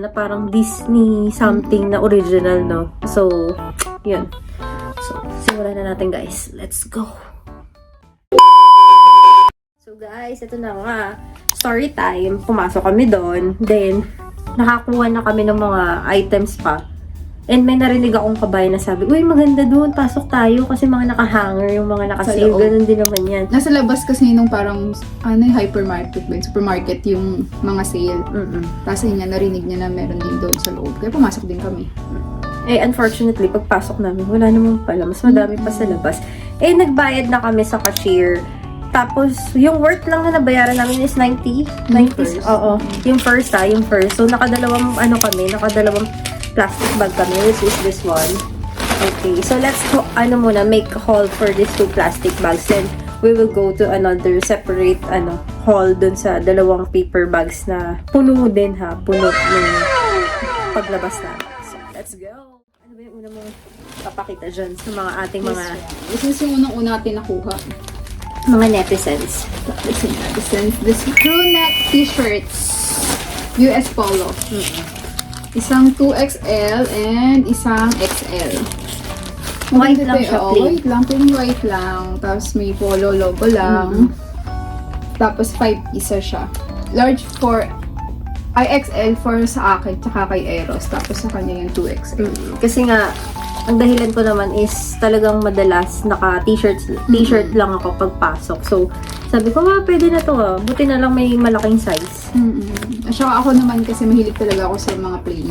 na parang Disney something na original, no? So, yun. So, simulan na natin, guys. Let's go! So, guys, ito na nga. Story time. Pumasok kami doon. Then, nakakuha na kami ng mga items pa. And may narinig akong kabayan na sabi, uy, maganda doon, pasok tayo kasi mga nakahanger, yung mga nakasave, ganun din naman yan. Nasa labas kasi nung parang, hypermarket ba, supermarket yung mga sale. Tapos yun nga, narinig niya na meron din doon sa loob. Kaya pumasok din kami. Eh, unfortunately, pagpasok namin, wala naman pala. Mas madami pa sa labas. Eh, nagbayad na kami sa cashier. Tapos, yung worth lang na nabayaran namin is 90. 90. Oo. Yung first. So, nakadalawang plastic bag kami, which is this one. Okay. So, let's make a haul for these 2 plastic bags. Then, we will go to another separate, haul dun sa dalawang paper bags na puno din, ha? Puno ng paglabas namin. So, let's go! Ano ba yung una mong papakita dyan sa mga ating mga... This is yung unang-una natin nakuha. Mga netizens. This crew neck t-shirts. US Polo. Isang 2XL and isang XL. White lang siya, plain. White lang, plain white lang. Tapos may polo logo lang. Tapos 5 isa siya. Large for XL for sa akin, tsaka kay Eros. Tapos sa kanya yung 2XL. Kasi nga, ang dahilan ko naman is talagang madalas naka-t-shirt lang ako pagpasok. So, sabi ko, pwede na to Buti na lang may malaking size. At saka ako naman kasi mahilig talaga ako sa mga plain.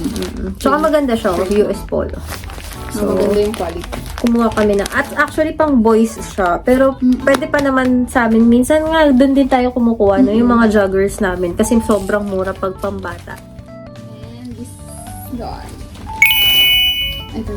Tsaka maganda siya, US Polo. So, maganda yung quality. Kumuha kami na. At actually, pang boys siya. Pero, pwede pa naman sa amin. Minsan nga, doon din tayo kumukuha, no? Yung mga joggers namin. Kasi sobrang mura pag pambata. And this guy. Ito.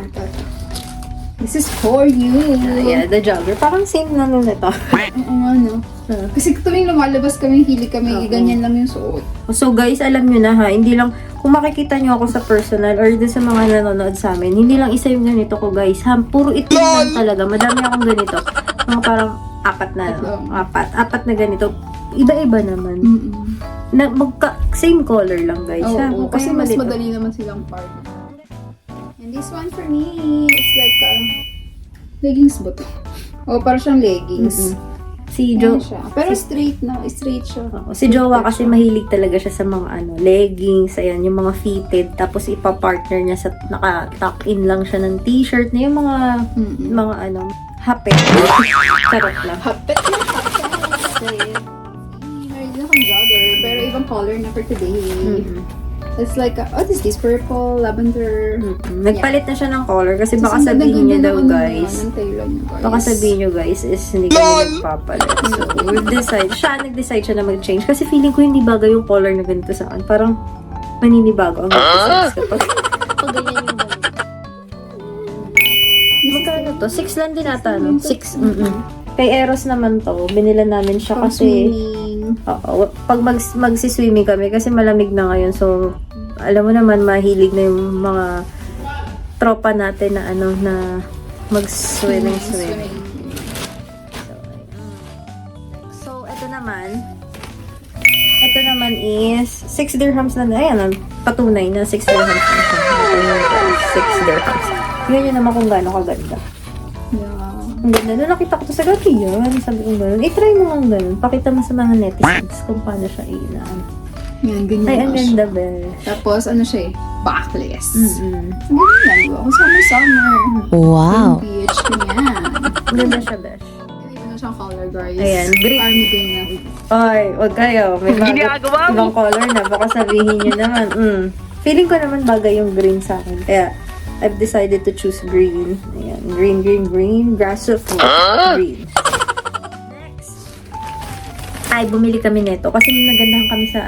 This is for you. Yeah, the jogger. Parang same na nun ito. Oo nga, no? Kasi tuwing lumalabas kami, hilig kami, ganyan lang yung suot. So guys, alam nyo na ha, hindi lang, kung makikita nyo ako sa personal or doon sa mga nanonood sa amin, hindi lang isa yung ganito ko guys ha, puro itim lang talaga, madami akong ganito. Mga parang apat na ganito. Iba-iba naman. Na, same color lang guys ha. Kasi mas madali naman silang partner. And this one for me, it's like leggings ba to? Parang siyang leggings. Si Jo, pero straight siya. Si Jowa kasi mahilig talaga siya sa mga leggings, ayan, yung mga fitted, tapos ipa-partner niya sa naka-tuck in lang siya ng t-shirt na yung mga hapet. Charot lang. Hapet na hapet. Meron din akong jogger, pero ibang color na for today. It's like, what is this? Purple, lavender. Nagpalit na siya ng color kasi baka sabihin niyo daw guys. Baka sabihin niyo guys is hindi kami nagpapalit. So, nag-decide siya na mag-change. Kasi feeling ko hindi bagay yung color na ganito sa akin. Parang maninibago ang mag-decide kapag ganyan yung ganito. Magkano to? 6 lang din ata, no? 6. Kay Eros naman to, binila namin siya kasi pag magsiswimming kami kasi malamig na ngayon. So, alam mo naman, mahilig na yung mga tropa natin na na mag-swimming. So, ito naman is 6 dirhams na. Ayan, patunay na 6 dirhams na siya. 6 dirhams. Ganyan naman kung gaano kaganda. Ang ganda. Nung nakita ko to sa Gatian, sabi ko gano'n. I-try mo nga gano'n. Pakita mo sa mga netizens kung paano siya ilaan. Yan, ganyan. Ay, ang ganda, besh. Tapos, siya backless. Ganyan, diba? Kung summer. Wow. Yung beach, ganyan. Ang ganda siya, besh. Iba na siyang color, guys. Ayan, green. Army green na. Ay, wag kayo. May ibang color na. Baka sabihin nyo naman. Feeling ko naman bagay yung green sa akin. Kaya, I've decided to choose green. Ayan, green. Grass of green. Ay, bumili kami nito kasi nagandahan kami sa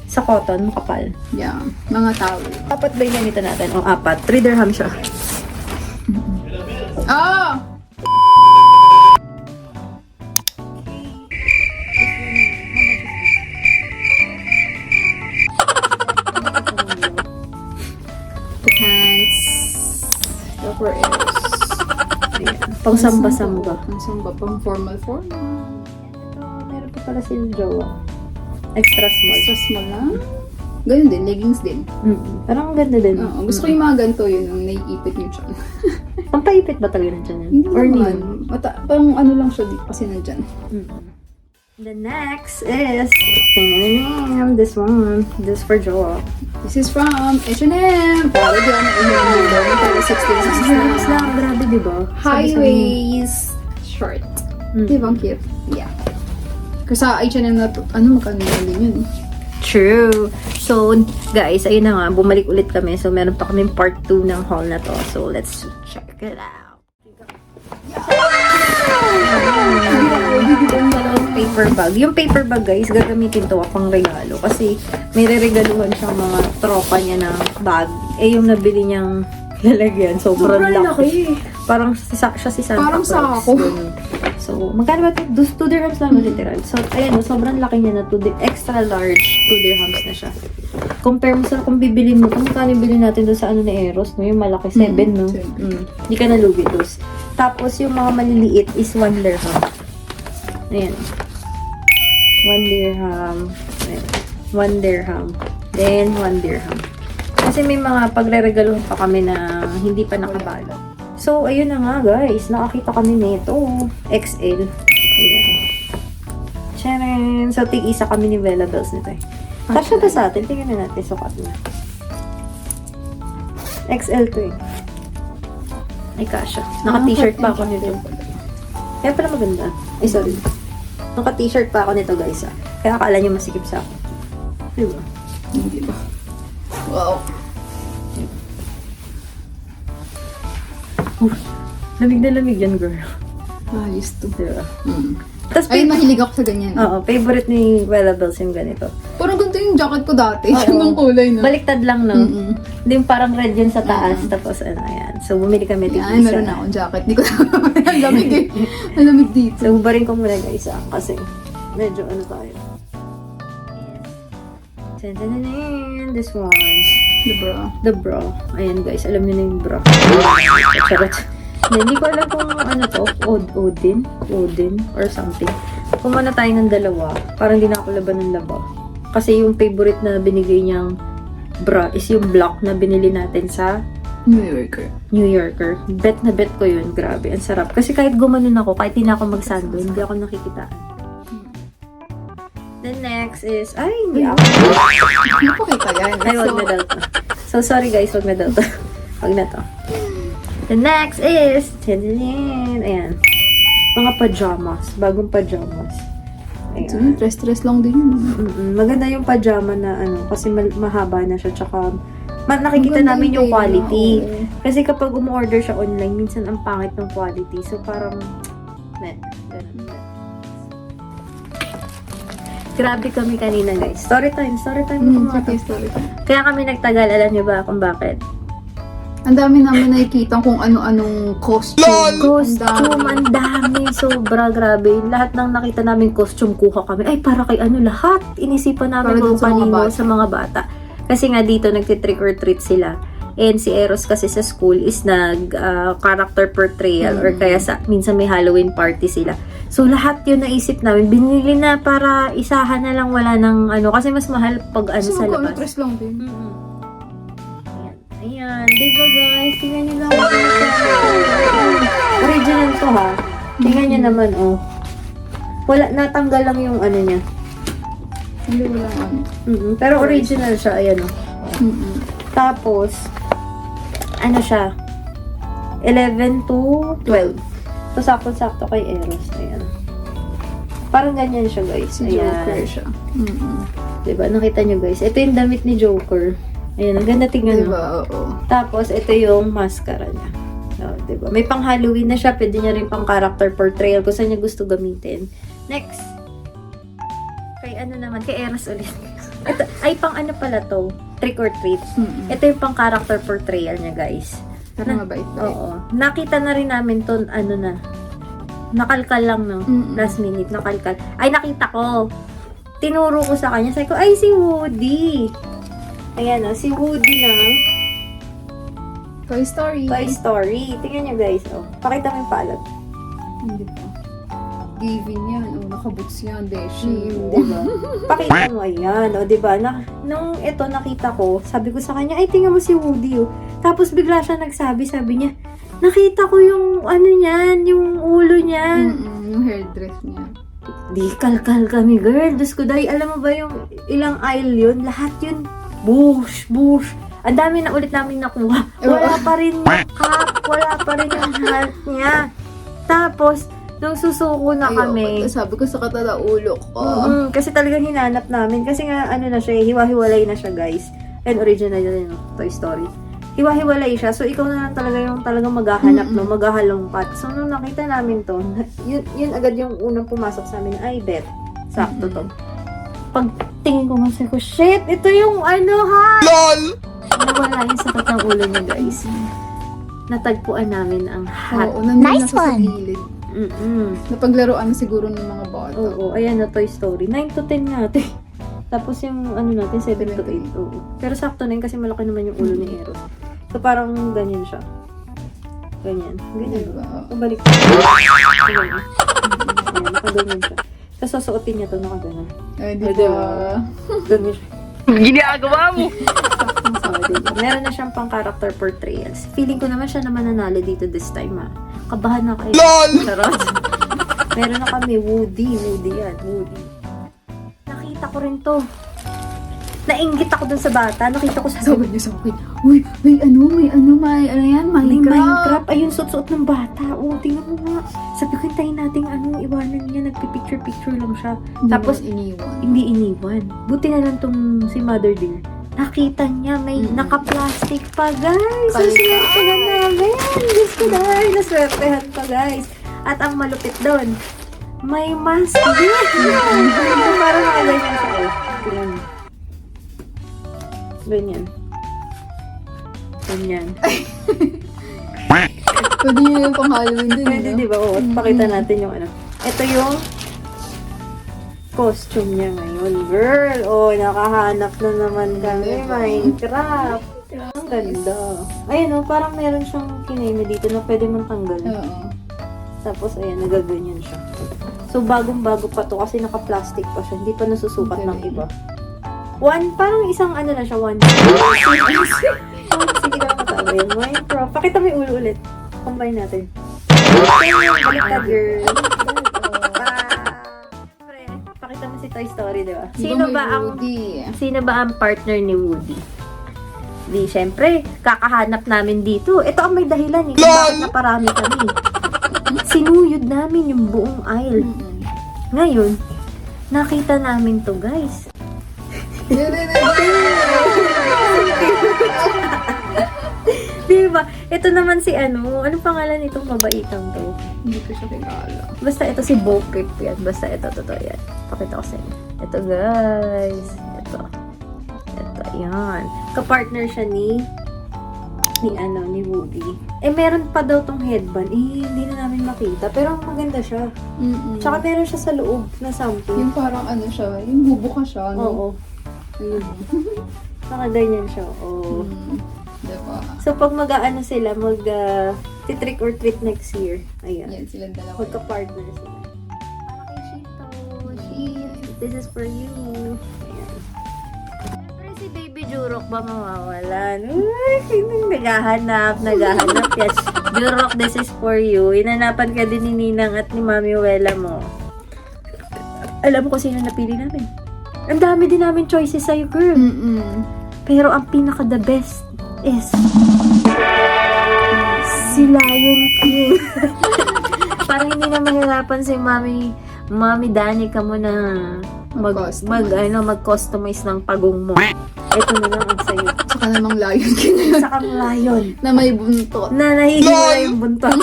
sa cotton, makapal. Yeah, mga towel. Apat ba yung ganito natin? O, 4. 3 dirham siya. Oh! The pants. The for Eros. Pang samba-samba. Pang samba, pang formal. Meron pa pala si Jowa. Extra small. Extra small lang. Ganun din, leggings din. Parang ang ganda din. Oo, gusto ko yung mga ganito yun, yung naiipit yung tiyan. Ang paipit ba talaga ng tiyan yan? Hindi Or naman. hindi? Parang ano lang siya dito kasi nandyan. The next is this one. This for Joa. This is from H&M. Para dyan, H&M daw. Para 16 Mas lang, grabe diba? high waist short. Di ba ang cute? Yeah. Kasi sa H&M na to, magkano lang din yun. True. So, guys, ayun na nga, bumalik ulit kami. So, meron pa kaming part 2 ng haul na to. So, let's check it out. Paper bag. Yung paper bag, guys, gagamitin to pang regalo. Kasi, may regaluhan siyang mga tropa niya ng bag. Eh, yung nabili niyang lalagyan, sobrang laki. Parang siya si Santa Parang Claus. sako. Ganun. So, magkano ba ito? 2 dirhams lang, literal. So, ayan, sobrrang laki niya na. Extra large, 2 dirhams na siya. Compare mo sa kung bibilin mo, kung magkano bilhin natin doon sa ano ni Eros, no? Yung malaki, 7, no? Hindi ka nalugi dos. Tapos, yung mga maliliit is 1 dirham. Ayan. 1 dirham. Ayan. 1 dirham. Then, 1 dirham. Kasi may mga pagre-regaluhan pa kami na hindi pa nakabalot. So, ayun na nga guys. Nakakita kami nito. XL. Ayan. Charan! So, tig-isa kami ni Bella Bells nito eh. Kasya ba sa atin? Tingnan na natin. Sukat na. XL to eh. Ay, kasya. Naka-t-shirt pa ako nito. Kaya pala maganda. Ay, sorry. Naka-t-shirt pa ako nito guys ah. Kaya akala nyo masikip sa ako. Diba? Hindi ba? Wow. Lamig na lamig yan, girl. Ayos to. Diba? Tapos, Ay, mahilig ako sa ganyan. oo, favorite ni Bella Bells yung ganito. Parang ganito yung jacket ko dati. Oo. Yung kulay na. Baliktad lang, no? Hindi yung parang red yun sa taas. Tapos, ano, ayan. So, bumili kami dito. Yan, meron na akong jacket. Hindi ko na ang lamig eh. Ang lamig dito. So, hubarin ko muna guys, kasi medyo ano tayo. Tan-tan-tan-tan, this one. Diba? The bra. Ayan guys, alam niyo na yung bra. Charot. Hindi ko alam kung ano to, Odin or something. Kumana tayo ng dalawa, parang hindi na ako laban ng laba. Kasi yung favorite na binigay niyang bra is yung black na binili natin sa New Yorker. New Yorker. Bet na bet ko yun. Grabe, ang sarap. Kasi kahit gumanon ako, kahit hindi na ako magsando, hindi ako nakikitaan. The next is, ay, hindi ako. Hindi ko kita yan. Ay, wag na daw to. So, sorry guys, wag na daw to. Wag na to. The next is, ayan. Mga pajamas. Bagong pajamas. So, Ayan. stress lang din yun. Maganda yung pajama na ano, kasi mahaba na siya, tsaka nakikita Maganda namin yung tela, quality. oo. Kasi kapag umorder siya online, minsan ang pangit ng quality. So, parang, ganun. Grabe kami kanina, guys. Story time Sige, story. Kaya kami nagtagal, alam niyo ba kung bakit? Ang dami namin nakikita kung ano-anong costume. Costume, ang dami. Sobra, grabe. Lahat ng nakita namin costume, kuha kami. Ay, para kay ano lahat. Inisipan namin Para dun kung sa mga kanino bata. sa mga bata. Kasi nga dito, nagtitrick or treat sila. And si Eros kasi sa school is character portrayal or kaya minsan may Halloween party sila. So, lahat yun naisip namin. Binili na para isahan na lang, wala ng ano. Kasi mas mahal pag ano So, sa labas. stress lang din. Ayan. Diba guys? Tingnan nyo lang. Original to ha. Tingnan nyo naman oh. Wala, natanggal lang yung ano niya. Hindi mo lang ano. Pero original siya. Ayan oh. Tapos, ano siya? 11 to 12. So, sakto-sakto kay Eros. Ayan. Parang ganyan siya guys. Si Joker siya. Diba? Nakita nyo guys. Ito yung damit ni Joker. Ayan, ang ganda tingnan. Diba? Oo. Tapos, ito yung mascara niya. Oh, diba? May pang Halloween na siya. Pwede niya rin pang character portrayal kung saan niya gusto gamitin. Next. Kay ano naman? Kay Eros ulit. Ito, ay, pang ano pala to? Trick or treat. Ito yung pang character portrayal niya, guys. Pero mabait-bait. Oo. Nakita na rin namin to, ano na. Nakalkal lang, no? Last minute, nakalkal. Ay, nakita ko. Tinuro ko sa kanya. Sabi ko, ay, si Woody. Ayan, oh, si Woody ng Toy Story. Toy Story. Tingnan nyo, guys. Oh. Pakita mo yung palad. Hindi pa. gift-giving yan. Oh, nakaboots yan, Beshi. Diba? Pakita mo, ayan, o, diba? Nung ito nakita ko, sabi ko sa kanya, ay, tingnan mo si Woody, oh. Tapos bigla siya nagsabi, sabi niya, nakita ko yung, ano niyan, yung ulo niyan. Yung hairdress niya. Di kalkal kami, girl. Diyos ko, dahil alam mo ba yung ilang aisle yun? Lahat yun, bush. Ang dami na ulit namin nakuha. Wala pa rin yung cup, wala pa rin yung heart niya. Tapos, nung susuko na kami, Sabi ko sa katala ulo ko. kasi talagang hinanap namin. Kasi nga, ano na siya, hiwa-hiwalay na siya, guys. And original yun, Toy Story. Hiwa-hiwalay siya. So, ikaw na lang talaga yung talagang maghahanap, no? Maghahalongkat. So, nung nakita namin to, yun agad yung unang pumasok sa amin. Ay, bet. Sakto to. Pagtingin ko, masaya ko, shit! Ito yung ano, ha? LOL! Nawala yung sakit ng ulo niya, guys. Natagpuan namin ang hat. Oo, nice one! Sa gilid. Napaglaruan siguro ng mga bata. Oo, ayan na Toy Story. 9 to 10 nga, ate. Tapos yung ano natin, 7 to 8. Oo. Pero sakto na yun kasi malaki naman yung ulo ni Eros. So parang ganyan siya. Ganyan. Diba? Pabalik ko. Ganyan. Nakaganyan siya. Tapos susuotin niya to nakaganan. Ay, diba? Ganyan siya. Ginagawa mo! Meron na siyang pang character portrayals. Feeling ko naman siya naman nanalo dito this time, ha. Kabahan na kayo. LOL! Charot. Meron na kami, Woody yan, Woody. Nakita ko rin to. Nainggit ako dun sa bata. Nakita ko sa Sabi niya sa akin, uy, may Minecraft. Ayun, suot-suot ng bata. Oo, tingnan mo nga. Sabi ko, hintayin natin iwanan niya. Nagpipicture-picture lang siya. Tapos, hindi iniwan. Buti na lang tong si Mother Dear. Nakita niya, may naka-plastic pa, guys. So, sinertehan namin. Diyos ko dahil, naswertehan pa, guys. At ang malupit doon, may mask din. Parang nakaganyan siya. Tingnan mo. Ganyan. Pwede yun yung pang-Halloween din. Pwede, di ba? Oo, pakita natin yung ano. Ito yung costume niya ngayon. Girl, nakahanap na naman kami. Minecraft. Ang ganda. Ayun, parang meron siyang kineme dito na pwede mong tanggal. Oo. Tapos, ayan, nagaganyan siya. So, bagong-bago pa to kasi naka-plastic pa siya. Hindi pa nasusukat ng iba. Parang isang ano na siya, one. Sige lang matawa yun. Minecraft. Pakita mo yung ulo ulit. Combine natin. Baliktad, girl. Siyempre, pakita mo si Toy Story, di ba? Sino ba ang partner ni Woody? Di, syempre, kakahanap namin dito. Ito ang may dahilan eh. Kung bakit naparami kami. Sinuyod namin yung buong aisle. Ngayon, nakita namin to, guys. Diba? Ito naman si anong pangalan nitong mabaitang to? Hindi ko siya kilala. Basta ito si Bokrip yan. Basta ito, totoo yan. Pakita ko sa inyo. Ito, guys. Ito, yan. Kapartner siya ni Woody. Meron pa daw tong headband. Hindi na namin makita. Pero maganda siya. Tsaka meron siya sa loob na something. Yung parang siya, yung bubuka siya. Oo. Ayun. Nakaganyan siya. Oo. Diba? So, pag sila, trick or treat next year. Ayan. Yan, silang dalawa. Magka-partner sila. Para kay Shito. This is for you. Ayan. Siyempre si Baby Jurok ba mawawalan? Uy, naghahanap yan. Jurok, this is for you. Inanapan ka din ni Ninang at ni Mami Wela mo. Alam mo kung sino napili namin? Ang dami din namin choices sa'yo, girl. Pero ang pinaka-the best is si Lion King. Parang hindi na mahirapan si Mami Dani ka mo na mag-customize ng pagong mo. Ito na lang ang sa'yo. Saka namang Lion King. Saka lion. Na may buntot. Na nahihiwa yung buntot.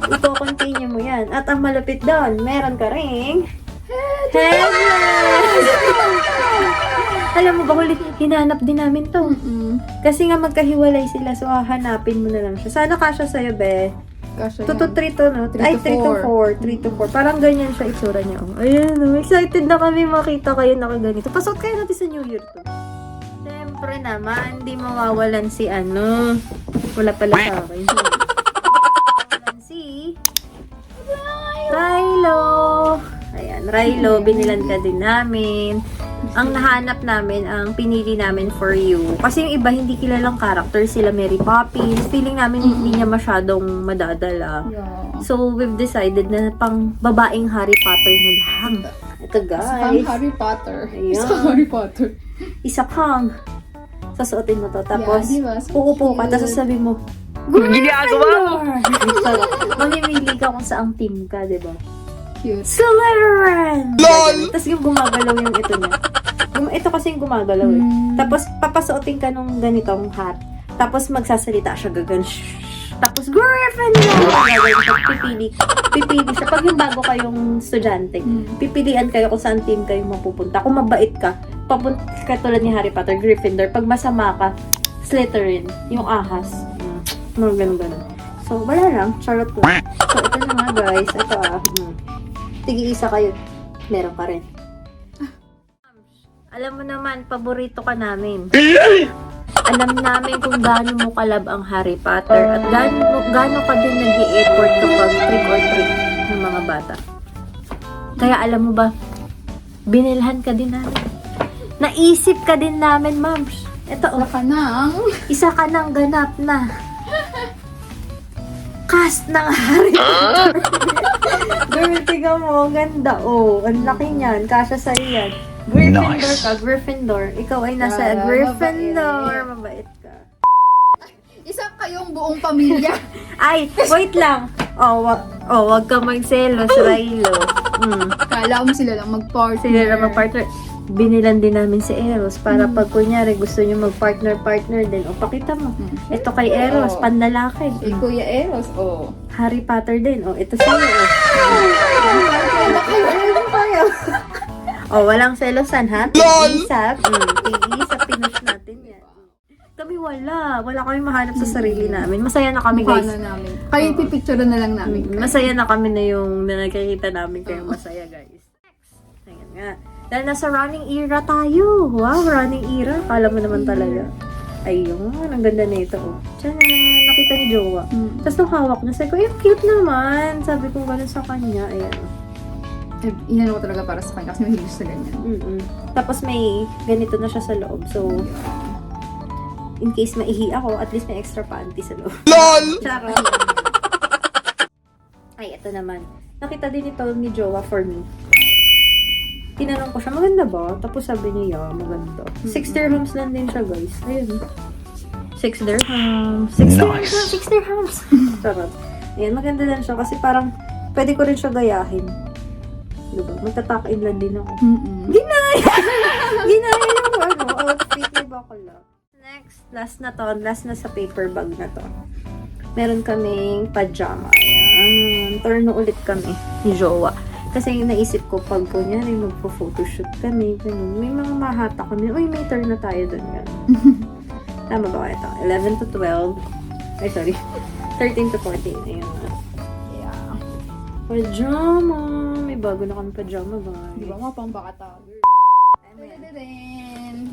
Ito-continue mo yan. At ang malapit doon, meron ka ring headless! Alam mo ba, hinanap din namin to. Kasi nga magkahiwalay sila, so hahanapin mo na lang siya. Sana kasha sa'yo, be. 2 to 3 to, no? 3 to 4. 3 to 4. Parang ganyan siya, itsura niya. Ayan, excited na kami makita kayo nakaganito. Pasok kayo natin sa New Year to. Siyempre naman, di mawawalan si wala pala sa akin. Mawawalan si Kylo! Rilo, binilan ka din namin. Ang nahanap namin, ang pinili namin for you. Kasi yung iba, hindi kilalang character. Sila Mary Poppins. Feeling namin hindi niya masyadong madadala. Yeah. So, we've decided na pang babaeng Harry Potter na lang. Ito, Pang guys. Harry Potter. Ayan. Sa Harry Potter. Isa kang. Sasuotin mo to. Tapos, Yeah, diba? So uupo ka. cute. Tapos sasabihin mo, Ginagawa mo! mamimili ka kung saang team ka, di ba? Cute. Slytherin! LOL! Tapos yung gumagalaw yung ito niya. Ito kasi yung gumagalaw eh. Tapos papasuotin ka nung ganitong hat. Tapos magsasalita siya gagan. Tapos Gryffindor! Pipili siya. Pag yung bago kayong estudyante, pipilian kayo kung saan team kayo mapupunta. Kung mabait ka, papunta ka tulad ni Harry Potter, Gryffindor. Pag masama ka, Slytherin, yung ahas. Mga ganun. So, wala lang. Charot lang. So, ito na nga guys. Ito Tigi-isa kayo. Meron ka rin. Alam mo naman, paborito ka namin. Alam namin kung gaano mo kalab ang Harry Potter at gaano ka din nag-i-effort kapag trick or treat ng mga bata. Kaya alam mo ba, binilhan ka din namin. Naisip ka din namin, mams. Ito, isa ka nang ganap na. Cast ng Harry Potter. Girl, tingnan mo, ang ganda. Ang laki niyan. Kasya sa'yo yan. Gryffindor ka, Gryffindor. Ikaw ay nasa Gryffindor. Mabait ka. Isa kayong buong pamilya. Ay, wait lang. Wag ka magselos, Rilo. Kala mo sila lang mag-partner. Sila na mag-partner. Binilan din namin si Eros para pag kunyari gusto nyo mag-partner din. O, pakita mo. Ito kay Eros, pandalaki. Kay Kuya Eros, Harry Potter din. Ito sa'yo. Walang selosan, ha? Tig-isa. Tig-isa, pinush natin yan. Kami wala. Wala kami mahanap sa sarili namin. Masaya na kami, guys. Namin. Kaya pipicture na lang namin. Masaya na kami na yung nakikita namin kayo masaya, guys. Ayan nga. Dahil nasa running era tayo. Wow, running era. Kala mo naman talaga. Ayun, ang ganda na ito. Tiyan, nakita ni Jowa. Tapos nung hawak niya, sabi ko, cute naman. Sabi ko gano'n sa kanya. Ayan. Inano ko talaga para sa kanya kasi mahilig sa ganyan. Tapos may ganito na siya sa loob. So, in case maihi ako, at least may extra panty sa loob. LOL! Charot! Ay, ito naman. Nakita din ito ni Jowa for me. Tinanong ko siya, maganda ba? Tapos sabi niya, maganda. 6 dirhams lang din siya, guys. Ayun. 6 dirhams. 6 dirhams. 6 dirhams. Charot. Ayan, maganda lang siya kasi parang pwede ko rin siya gayahin. Diba? Magtatakin lang din ako. Ginaya! Ginaya yung outfit ni Bakula. Next, last na to. Last na sa paper bag na to. Meron kaming pajama. Ayan. Turno ulit kami ni Jowa. Kasi naisip ko, pag kunyari magpo-photoshoot kami, ganun, may mga mahata kami. Uy, may turn na tayo dun. Tama ba ito? 11 to 12. Ay, sorry. 13 to 14. Ayun. Yeah. Pajama. May bago na kami pajama ba? Di ba mga pang bata?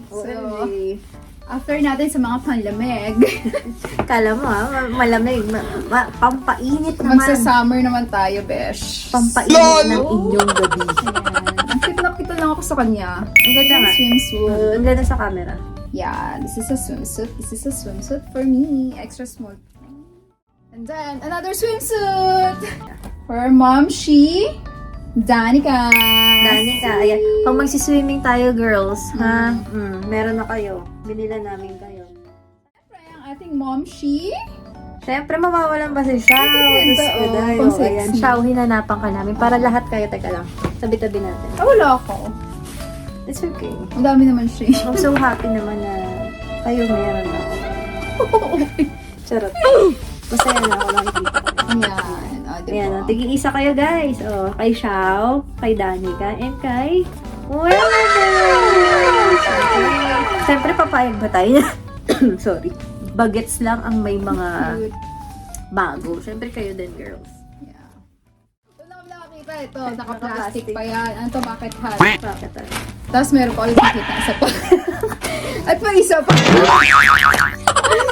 So, Okay. after natin sa mga panlamig, Kala mo malamig. Pampainit naman. magsa-summer naman tayo, besh. Pampainit ng inyong gabi. Ang kita lang ako sa kanya. Ang ganda nga. Swimsuit. Ang ganda sa camera. Yeah, this is a swimsuit. This is a swimsuit for me. Extra small. And then, another swimsuit! For Mom Shi, Danica. Danica, ayan. Pag magsiswimming tayo, girls, ha? Meron na kayo. Binila namin kayo. Siyempre, ang ating Mom Shi. Siyempre, mawawalan ba si Shao? Ganda, Tapos, oh, ayan, Shao, hinanapan ka namin. Para lahat kayo, teka lang. Tabi-tabi natin. Wala ako. It's okay. Ang dami naman siya. I'm so happy naman na kayo meron ako. Charot. Masaya na ako nakikita ko. Yan. Diba? Ayan, tig-iisa kayo, guys. Kay Shao, kay Danica, and kay Siyempre, papayag ba tayo? Sorry. Bagets lang ang may mga Cute. bago. Siyempre, kayo din, girls. Yeah. Ito na nakakita. Ito, naka-plastic pa yan. Ano to, bucket hat. Bakit tayo? Tapos meron pa ulit nakita isa pa. At pa isa pa.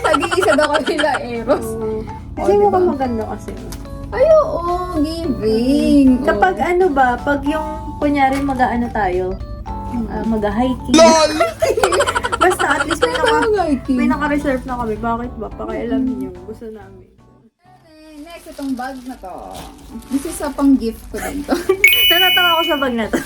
Nag-iisa daw kanila, Eros. Kasi diba? mukhang maganda kasi. Ay, oo, giving. Kapag ano ba, pag yung, kunyari mag-ano tayo, mag-hiking. Basta at least may naka-reserve na kami. Bakit ba? Pakialam niyo. Gusto namin. Next, itong bag na to. This is a pang-gift ko din to. Natatawa ako sa bag na to.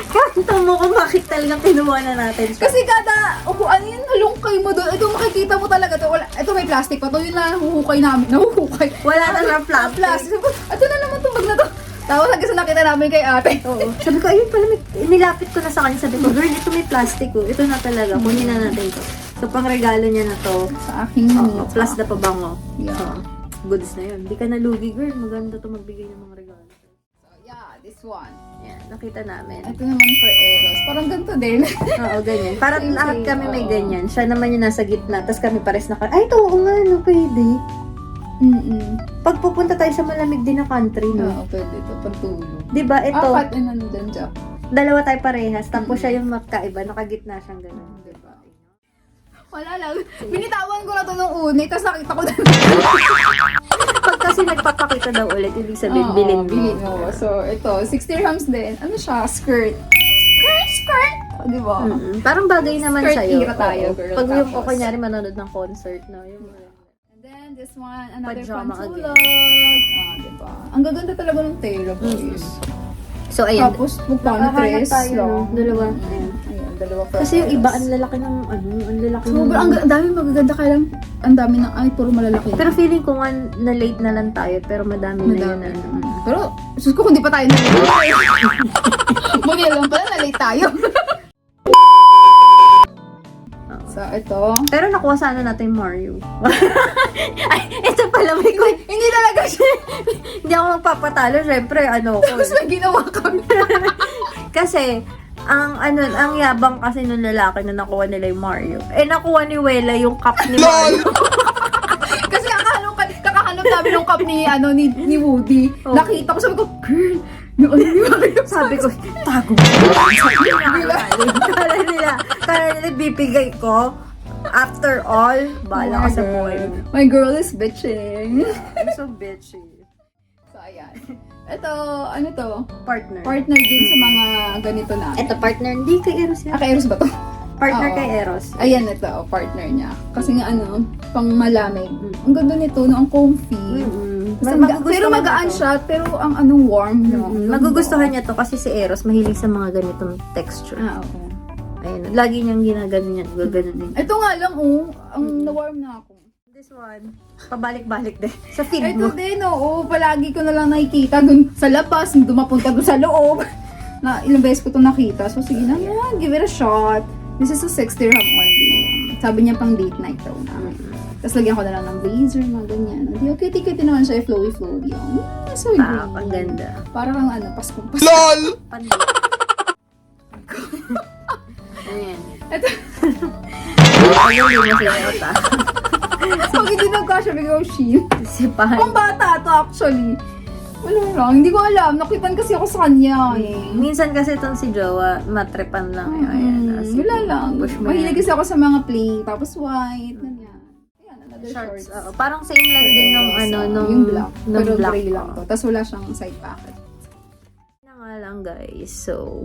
Kanta mo kung bakit talagang kinuha na natin siya. Kasi kada, ano yun, halungkay mo doon. Ito makikita mo talaga to. Ito may plastic pa to. Yun lang nahuhukay namin. Nahuhukay. Wala na lang plastic. Plastic. Ito na naman itong bag na to. Tapos hanggang sa nakita namin kay ate. Oo. Sabi ko, ayun pala, nilapit ko na sa kanya. Sabi ko, girl, ito may plastic ko. Ito na talaga. Kunin na natin to. So, pang regalo niya na to. Sa aking Oo, plus na pabango. Yeah. So, goods na yun. Hindi ka nalugi, girl. Maganda to magbigay ng mga regalo. So, yeah, this one. Yan, nakita namin. Ito naman for Eros. Parang ganito din. Oo, ganyan. Para Same, lahat same. kami may Oo. ganyan. Siya naman yung nasa gitna. Tapos kami pares na ay, ito, oo nga, no, pwede. Pag pupunta tayo sa malamig din na country, no? Oo, pwede ito. Pagtulog. Diba, ito, Apat and ano dyan, Jack. dalawa tayo parehas. Tapos siya yung magkaiba. Nakagitna siyang gano'n. Diba? Wala lang. Binitawan ko na to nung uni, tapos nakita ko na. Pag kasi nagpapakita daw ulit, ibig sabihin, bilhin mo. Bilhin mo. So, ito, 60 dirhams din. Ano siya? Skirt. Skirt! O, di ba? Parang bagay naman Skirt sa'yo. era tayo, Oo. girl. Pag yung Tapos, kunyari manonood ng concert, no? Yung And then, this one, another Pajama pantulog. Di ba? Ang gaganda talaga ng tela, guys. So, ayan. Tapos, magpano Nakahanap dress tayo, no? lang. Dalawa. Ayan, dalawa for Kasi yung Eros. iba, ang lalaki ng, ang lalaki ng... Sobrang, ang dami magaganda kaya lang, ang dami ng, ay, puro malalaki. Pero feeling ko nga na late na lang tayo, pero madami na yun. madami. Pero, sus ko, kung di pa tayo na-late. Buti lang pala, na-late tayo. So, ito. Pero nakuha sana natin yung Mario. Ay, ito pala may Hindi talaga siya. Hindi ako magpapatalo, syempre, ano ko. Tapos may ginawa kami. Kasi, ang yabang kasi nung lalaki na nakuha nila yung Mario. Eh, nakuha ni Wela yung cup ni Mario. Kasi kakahanap namin ng cup ni Woody. Oh. Nakita ko, sabi ko, girl, yung ano ni Mario. Sabi ko, tago mo. Kala nila bibigay ko. After all, bahala ka sa buhay mo. My girl is bitching. I'm so bitchy. So, ayan. Ito, ano to? Partner. Partner din sa mga ganito na. Ito, partner. Hindi kay Eros yan. Kay Eros ba to? Partner Oo. kay Eros. Ayan, ito, partner niya. Kasi nga pang malamig. Ang ganda nito, no? Ang comfy. Pero magaan siya, pero ang warm. No? Magugustuhan niya to kasi si Eros mahilig sa mga ganitong texture. Oo. Ayun, lagi niyang ginagano niya. Gaganon Ito nga lang, ang na-warm na ako. This one, pabalik-balik din. Sa feed Ito mo. din, oo. Palagi ko na lang nakikita dun sa labas, dumapunta dun sa loob. Na ilang beses ko ito nakita. So, sige na, give it a shot. This is a 6 dirham only. Sabi niya pang date night daw na. Tapos lagyan ko na lang ng blazer, mga ganyan. Hindi, okay, naman siya, flowy-flowy. So, Ang ganda. parang Paskong. LOL! Pandit. Ayan. Ito, Ayun, hindi mo sinayot ah. pag hindi nagkasya, bigyan ko shin. Sipahan. Ang bata to actually. Wala lang, hindi ko alam. Nakitan kasi ako sa kanya eh. Minsan kasi itong si Jowa, matrepan lang. Ayan, Wala lang. Push mo Mahilig yan. kasi ako sa mga plain, tapos white, ganyan. Ayan, another Shorts. shorts. Oo. Parang same lang din nung nung yung black. nung Pero black. gray lang to. Tapos wala siyang side pocket. Na nga lang guys. So,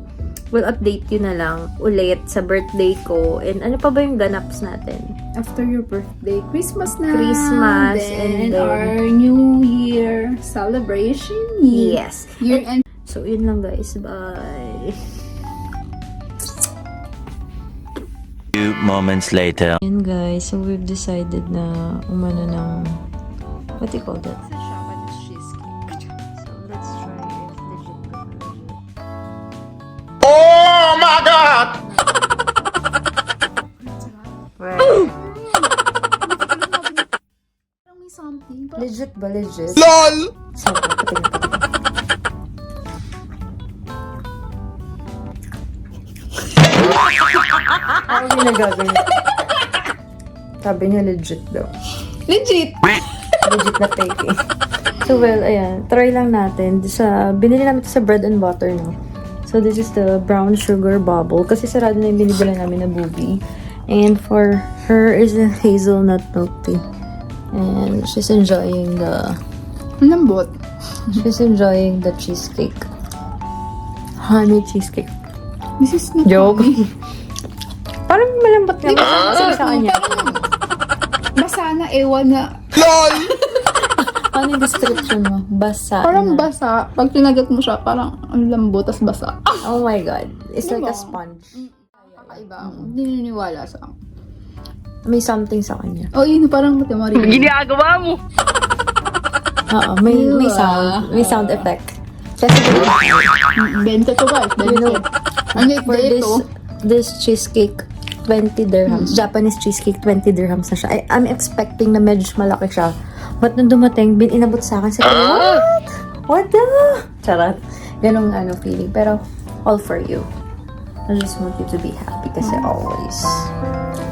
we'll update you na lang ulit sa birthday ko. And ano pa ba yung ganaps natin? After your birthday, Christmas na. Christmas, then and then- our New Year celebration. Yes. Year end. So, yun lang guys. Bye. Few moments later. Yan guys, so we've decided na umano ng, what do you call that? So let's try if legit. Oh my god! Right. Parang may something. Legit ba? Legit? LOL! So, patingin. Ano yung nagagawin? Sabi niya legit daw. Legit. Legit na fake eh. So well, ayan. Try lang natin. Binili namin ito sa bread and butter, no? So this is the brown sugar bubble. Kasi sarado na yung binibila namin na boobie. And for her is a hazelnut milk tea. And she's enjoying the cheesecake. Honey cheesecake. This is not Joke. funny. Parang malambot nga kasi sa kanya. Basa na, ewan na. Ano yung description mo? Basa. Parang na. basa. Pag tinagat mo siya, parang ang lambot, tas basa. Oh my God. It's like Diba? a sponge. Kakaiba. Hindi naniniwala sa akin. May something sa kanya. Oh, yun, parang matimari. Oo, may sound. May sound effect. Kasi Bente to guys, you know, Ano for this cheesecake, 20 dirhams. Japanese cheesecake, 20 dirhams na siya. I'm expecting na medyo malaki siya. But nung dumating, inabot sa akin, sabi ko, what? What the? Charot. Ganong feeling. Pero, all for you. I just want you to be happy kasi always.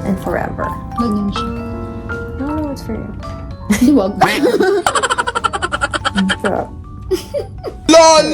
And forever. Ganyan siya. No, it's for you. Di wag. Sarap. LOL!